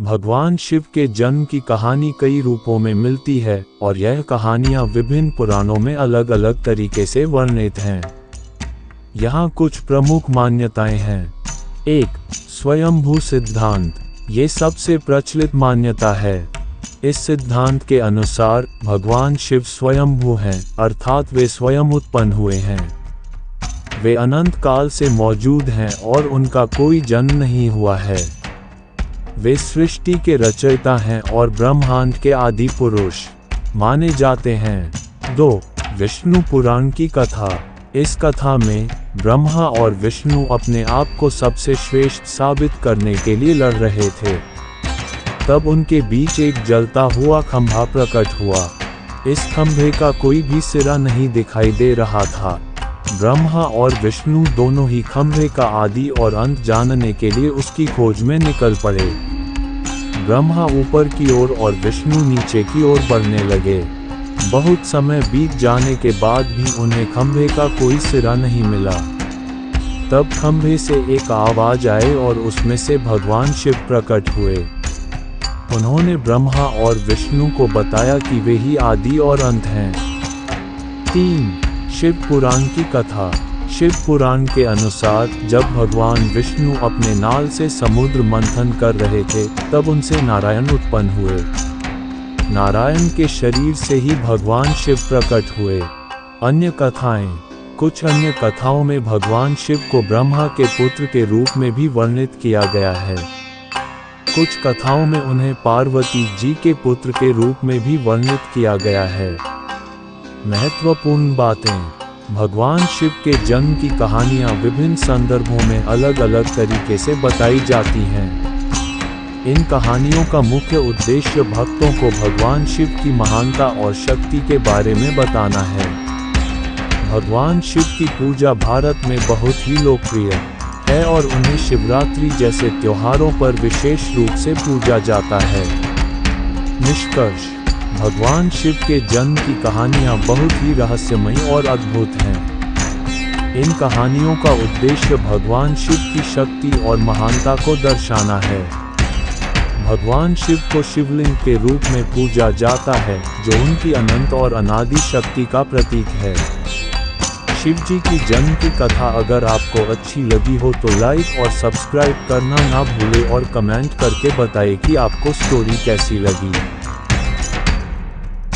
भगवान शिव के जन्म की कहानी कई रूपों में मिलती है और यह कहानियां विभिन्न पुराणों में अलग अलग तरीके से वर्णित हैं। यहाँ कुछ प्रमुख मान्यताएं हैं। 1. स्वयंभू सिद्धांत। ये सबसे प्रचलित मान्यता है। इस सिद्धांत के अनुसार भगवान शिव स्वयंभू हैं, अर्थात वे स्वयं उत्पन्न हुए हैं। वे अनंत काल से मौजूद हैं और उनका कोई जन्म नहीं हुआ है। वे सृष्टि के रचयिता हैं और ब्रह्मांड के आदि पुरुष माने जाते हैं। 2. विष्णु पुराण की कथा। इस कथा में ब्रह्मा और विष्णु अपने आप को सबसे श्रेष्ठ साबित करने के लिए लड़ रहे थे। तब उनके बीच एक जलता हुआ खंभा प्रकट हुआ। इस खंभे का कोई भी सिरा नहीं दिखाई दे रहा था। ब्रह्मा और विष्णु दोनों ही खंभे का आदि और अंत जानने के लिए उसकी खोज में निकल पड़े। ब्रह्मा ऊपर की ओर और विष्णु नीचे की ओर बढ़ने लगे। बहुत समय बीत जाने के बाद भी उन्हें खंभे का कोई सिरा नहीं मिला। तब खंभे से एक आवाज आई और उसमें से भगवान शिव प्रकट हुए। उन्होंने ब्रह्मा और विष्णु को बताया कि वे ही आदि और अंत हैं। 3. शिव पुराण की कथा। शिव पुराण के अनुसार जब भगवान विष्णु अपने नाल से समुद्र मंथन कर रहे थे तब उनसे नारायण उत्पन्न हुए। नारायण के शरीर से ही भगवान शिव प्रकट हुए। अन्य कथाएं। कुछ अन्य कथाओं में भगवान शिव को ब्रह्मा के पुत्र के रूप में भी वर्णित किया गया है। कुछ कथाओं में उन्हें पार्वती जी के पुत्र के रूप में भी वर्णित किया गया है। महत्वपूर्ण बातें। भगवान शिव के जन्म की कहानियां विभिन्न संदर्भों में अलग अलग तरीके से बताई जाती हैं। इन कहानियों का मुख्य उद्देश्य भक्तों को भगवान शिव की महानता और शक्ति के बारे में बताना है। भगवान शिव की पूजा भारत में बहुत ही लोकप्रिय है और उन्हें शिवरात्रि जैसे त्योहारों पर विशेष रूप से पूजा जाता है। निष्कर्ष। भगवान शिव के जन्म की कहानियां बहुत ही रहस्यमयी और अद्भुत हैं। इन कहानियों का उद्देश्य भगवान शिव की शक्ति और महानता को दर्शाना है। भगवान शिव को शिवलिंग के रूप में पूजा जाता है जो उनकी अनंत और अनादि शक्ति का प्रतीक है। शिव जी की जन्म की कथा अगर आपको अच्छी लगी हो तो लाइक और सब्सक्राइब करना ना भूलें और कमेंट करके बताएं कि आपको स्टोरी कैसी लगी।